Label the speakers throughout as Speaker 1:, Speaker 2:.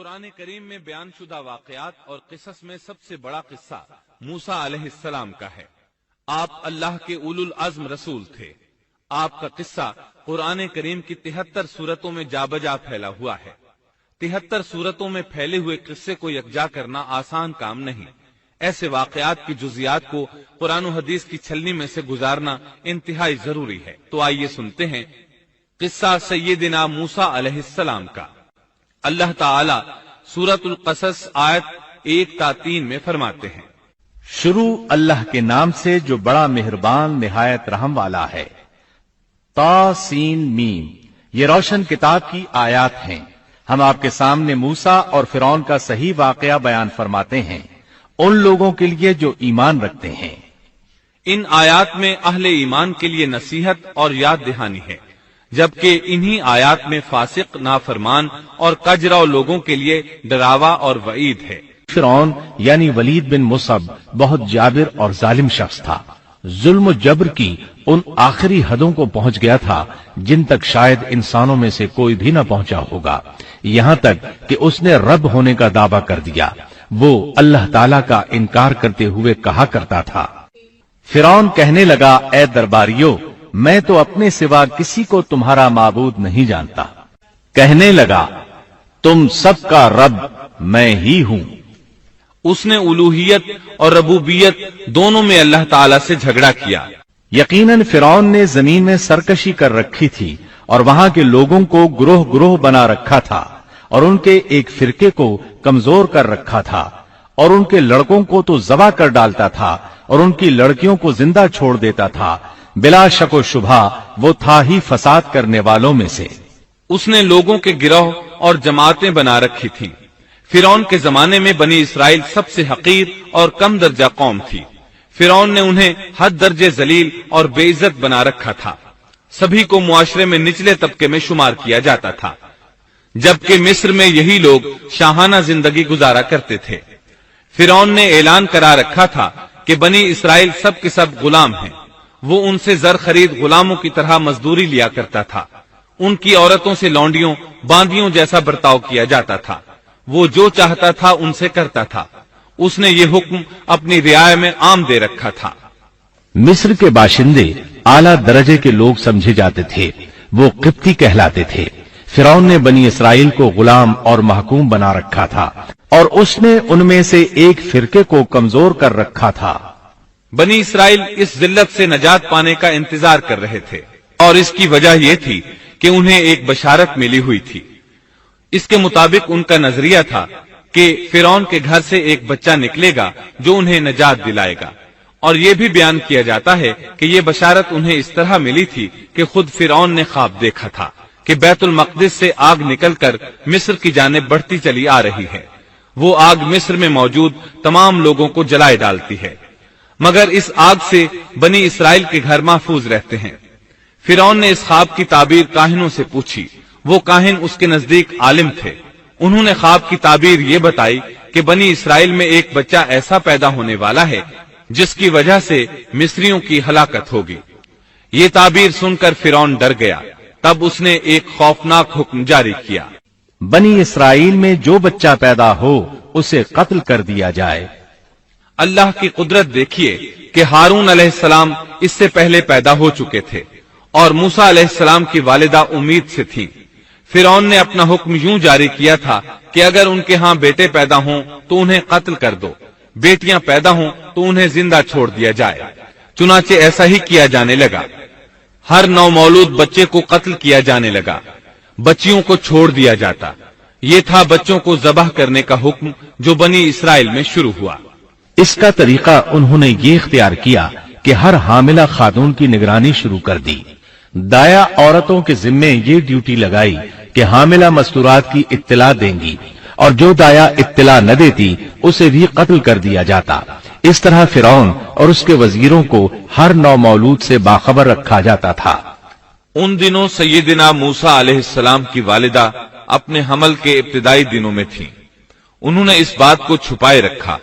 Speaker 1: قرآن کریم میں بیان شدہ واقعات اور قصص میں سب سے بڑا قصہ موسیٰ علیہ السلام کا ہے۔ آپ اللہ کے اولو العزم رسول تھے۔ آپ کا قصہ قرآن کریم کی 73 سورتوں میں جا بجا پھیلا ہوا ہے۔ 73 سورتوں میں پھیلے ہوئے قصے کو یکجا کرنا آسان کام نہیں۔ ایسے واقعات کی جزیات کو قرآن و حدیث کی چھلنی میں سے گزارنا انتہائی ضروری ہے۔ تو آئیے سنتے ہیں قصہ سیدنا موسیٰ علیہ السلام کا۔ اللہ تعالی سورۃ القصص آیت 1 تا 3 میں فرماتے ہیں،
Speaker 2: شروع اللہ کے نام سے جو بڑا مہربان نہایت رحم والا ہے۔ تا سین میم، یہ روشن کتاب کی آیات ہیں۔ ہم آپ کے سامنے موسیٰ اور فرعون کا صحیح واقعہ بیان فرماتے ہیں ان لوگوں کے لیے جو ایمان رکھتے ہیں۔
Speaker 1: ان آیات میں اہل ایمان کے لیے نصیحت اور یاد دہانی ہے، جبکہ انہی آیات میں فاسق، نافرمان اور کجراؤ لوگوں کے لیے ڈراوا اور وعید ہے۔
Speaker 2: فرعون یعنی ولید بن مصعب بہت جابر اور ظالم شخص تھا۔ ظلم و جبر کی ان آخری حدوں کو پہنچ گیا تھا جن تک شاید انسانوں میں سے کوئی بھی نہ پہنچا ہوگا، یہاں تک کہ اس نے رب ہونے کا دعویٰ کر دیا۔ وہ اللہ تعالیٰ کا انکار کرتے ہوئے کہا کرتا تھا۔ فرعون کہنے لگا، اے درباریوں، میں تو اپنے سوا کسی کو تمہارا معبود نہیں جانتا۔ کہنے لگا، تم سب کا رب میں ہی ہوں۔
Speaker 1: اس نے الوہیت اور ربوبیت دونوں میں اللہ تعالی سے جھگڑا کیا۔
Speaker 2: یقیناً فرعون نے زمین میں سرکشی کر رکھی تھی اور وہاں کے لوگوں کو گروہ گروہ بنا رکھا تھا اور ان کے ایک فرقے کو کمزور کر رکھا تھا، اور ان کے لڑکوں کو تو ذبح کر ڈالتا تھا اور ان کی لڑکیوں کو زندہ چھوڑ دیتا تھا۔ بلا شک و شبہ وہ تھا ہی فساد کرنے والوں میں سے۔
Speaker 1: اس نے لوگوں کے گروہ اور جماعتیں بنا رکھی تھیں۔ فرعون کے زمانے میں بنی اسرائیل سب سے حقیر اور کم درجہ قوم تھی۔ فرعون نے انہیں حد درجے ذلیل اور بے عزت بنا رکھا تھا۔ سبھی کو معاشرے میں نچلے طبقے میں شمار کیا جاتا تھا، جبکہ مصر میں یہی لوگ شاہانہ زندگی گزارا کرتے تھے۔ فرعون نے اعلان کرا رکھا تھا کہ بنی اسرائیل سب کے سب غلام ہیں۔ وہ ان سے زر خرید غلاموں کی طرح مزدوری لیا کرتا تھا۔ ان کی عورتوں سے لونڈیوں باندیوں جیسا برتاؤ کیا جاتا تھا۔ وہ جو چاہتا تھا ان سے کرتا تھا۔ اس نے یہ حکم اپنی رعایا میں عام دے رکھا تھا۔
Speaker 2: مصر کے باشندے اعلیٰ درجے کے لوگ سمجھے جاتے تھے، وہ قبطی کہلاتے تھے۔ فرعون نے بنی اسرائیل کو غلام اور محکوم بنا رکھا تھا، اور اس نے ان میں سے ایک فرقے کو کمزور کر رکھا تھا۔
Speaker 1: بنی اسرائیل اس ذلت سے نجات پانے کا انتظار کر رہے تھے، اور اس کی وجہ یہ تھی کہ انہیں ایک بشارت ملی ہوئی تھی۔ اس کے مطابق ان کا نظریہ تھا کہ فرعون کے گھر سے ایک بچہ نکلے گا جو انہیں نجات دلائے گا، اور یہ بھی بیان کیا جاتا ہے کہ یہ بشارت انہیں اس طرح ملی تھی کہ خود فرعون نے خواب دیکھا تھا کہ بیت المقدس سے آگ نکل کر مصر کی جانب بڑھتی چلی آ رہی ہے۔ وہ آگ مصر میں موجود تمام لوگوں کو جلائے ڈالتی ہے، مگر اس آگ سے بنی اسرائیل کے گھر محفوظ رہتے ہیں۔ فرعون نے اس خواب کی تعبیر کاہنوں سے پوچھی۔ وہ کاہن اس کے نزدیک عالم تھے۔ انہوں نے خواب کی تعبیر یہ بتائی کہ بنی اسرائیل میں ایک بچہ ایسا پیدا ہونے والا ہے جس کی وجہ سے مصریوں کی ہلاکت ہوگی۔ یہ تعبیر سن کر فرعون ڈر گیا۔ تب اس نے ایک خوفناک حکم جاری کیا،
Speaker 2: بنی اسرائیل میں جو بچہ پیدا ہو اسے قتل کر دیا جائے۔
Speaker 1: اللہ کی قدرت دیکھیے کہ ہارون علیہ السلام اس سے پہلے پیدا ہو چکے تھے، اور موسیٰ علیہ السلام کی والدہ امید سے تھی۔ فرعون نے اپنا حکم یوں جاری کیا تھا کہ اگر ان کے ہاں بیٹے پیدا ہوں تو انہیں قتل کر دو، بیٹیاں پیدا ہوں تو انہیں زندہ چھوڑ دیا جائے۔ چنانچہ ایسا ہی کیا جانے لگا۔ ہر نو مولود بچے کو قتل کیا جانے لگا، بچیوں کو چھوڑ دیا جاتا۔ یہ تھا بچوں کو ذبح کرنے کا حکم جو بنی اسرائیل میں شروع ہوا۔
Speaker 2: اس کا طریقہ انہوں نے یہ اختیار کیا کہ ہر حاملہ خاتون کی نگرانی شروع کر دی۔ دایا عورتوں کے ذمے یہ ڈیوٹی لگائی کہ حاملہ مستورات کی اطلاع دیں گی، اور جو دایا اطلاع نہ دیتی اسے بھی قتل کر دیا جاتا۔ اس طرح فرعون اور اس کے وزیروں کو ہر نو مولود سے باخبر رکھا جاتا تھا۔
Speaker 1: ان دنوں سیدنا موسیٰ علیہ السلام کی والدہ اپنے حمل کے ابتدائی دنوں میں تھیں۔ انہوں نے اس بات کو چھپائے رکھا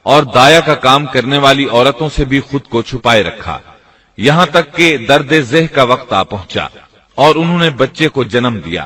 Speaker 1: اور دایا کا کام کرنے والی عورتوں سے بھی خود کو چھپائے رکھا، یہاں تک کہ درد ذہ کا وقت آ پہنچا اور انہوں نے بچے کو جنم دیا۔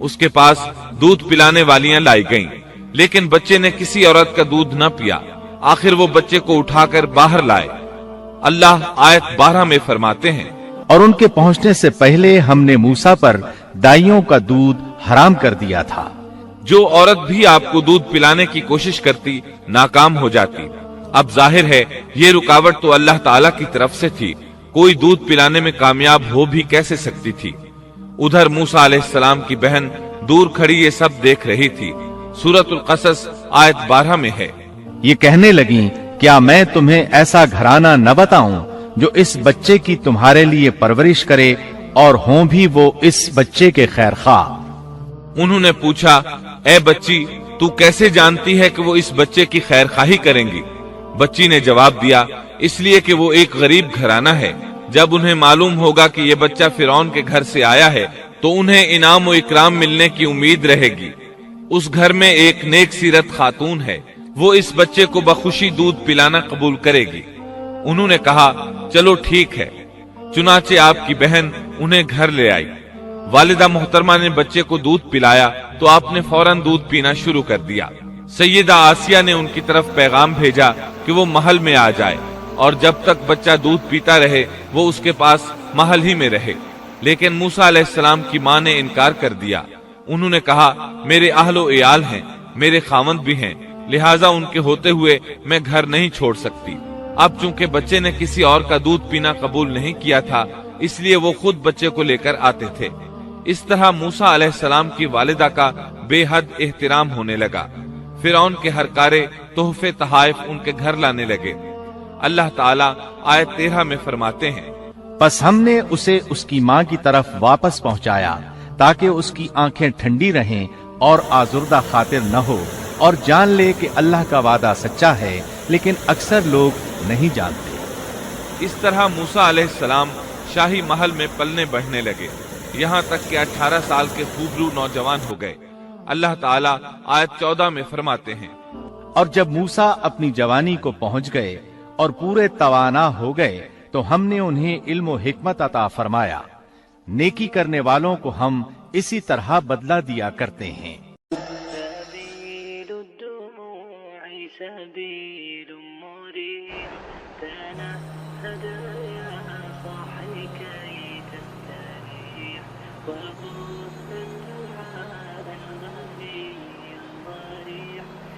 Speaker 1: اس کے پاس دودھ پلانے والیاں لائی گئیں، لیکن بچے نے کسی عورت کا دودھ نہ پیا۔ آخر وہ بچے کو اٹھا کر باہر لائے۔ اللہ آیت 12 میں فرماتے ہیں،
Speaker 2: اور ان کے پہنچنے سے پہلے ہم نے موسیٰ پر دائیوں کا دودھ حرام کر دیا تھا۔
Speaker 1: جو عورت بھی آپ کو دودھ پلانے کی کوشش کرتی ناکام ہو جاتی۔ اب ظاہر ہے یہ رکاوٹ تو اللہ تعالیٰ کی طرف سے تھی، کوئی دودھ پلانے میں کامیاب ہو بھی کیسے سکتی تھی۔ ادھر موسیٰ علیہ السلام کی بہن دور کھڑی یہ سب دیکھ رہی تھی۔ سورۃ القصص آیت 12 میں ہے،
Speaker 2: یہ کہنے لگیں، کیا میں تمہیں ایسا گھرانہ نہ بتاؤں جو اس بچے کی تمہارے لیے پرورش کرے اور ہوں بھی وہ اس بچے کے خیر خواہ۔
Speaker 1: انہوں نے پوچھا، اے بچی تو کیسے جانتی ہے کہ وہ اس بچے کی خیر خواہی کریں گی؟ بچی نے جواب دیا، اس لیے کہ وہ ایک غریب گھرانہ ہے۔ جب انہیں معلوم ہوگا کہ یہ بچہ فرعون کے گھر سے آیا ہے تو انہیں انعام و اکرام ملنے کی امید رہے گی۔ اس گھر میں ایک نیک سیرت خاتون ہے، وہ اس بچے کو بخوشی دودھ پلانا قبول کرے گی۔ انہوں نے کہا، چلو ٹھیک ہے۔ چنانچہ آپ کی بہن انہیں گھر لے آئی۔ والدہ محترمہ نے بچے کو دودھ پلایا تو آپ نے فوراً دودھ پینا شروع کر دیا۔ سیدہ آسیہ نے ان کی طرف پیغام بھیجا کہ وہ محل میں آ جائے اور جب تک بچہ دودھ پیتا رہے وہ اس کے پاس محل ہی میں رہے، لیکن موسیٰ علیہ السلام کی ماں نے انکار کر دیا۔ انہوں نے کہا، میرے اہل و عیال ہیں، میرے خاوند بھی ہیں، لہٰذا ان کے ہوتے ہوئے میں گھر نہیں چھوڑ سکتی۔ اب چونکہ بچے نے کسی اور کا دودھ پینا قبول نہیں کیا تھا، اس لیے وہ خود بچے کو لے کر آتے تھے۔ اس طرح موسیٰ علیہ السلام کی والدہ کا بے حد احترام ہونے لگا۔ فرعون کے ہر کارے تحفے تحائف ان کے گھر لانے لگے۔ اللہ تعالیٰ آیت 13 میں فرماتے ہیں،
Speaker 2: پس ہم نے اسے اس کی ماں کی طرف واپس پہنچایا تاکہ اس کی آنکھیں ٹھنڈی رہیں اور آزردہ خاطر نہ ہو، اور جان لے کہ اللہ کا وعدہ سچا ہے، لیکن اکثر لوگ نہیں جانتے۔
Speaker 1: اس طرح موسیٰ علیہ السلام شاہی محل میں پلنے بڑھنے لگے، یہاں تک کہ 18 سال کے خوبرو نوجوان ہو گئے۔ اللہ تعالیٰ آیت 14 میں فرماتے ہیں،
Speaker 2: اور جب موسیٰ اپنی جوانی کو پہنچ گئے اور پورے توانا ہو گئے تو ہم نے انہیں علم و حکمت عطا فرمایا۔ نیکی کرنے والوں کو ہم اسی طرح بدلہ دیا کرتے ہیں۔
Speaker 3: سبيل مريح تنهد يا صاحي كي تستريح وغص الدعاء الغني الضريح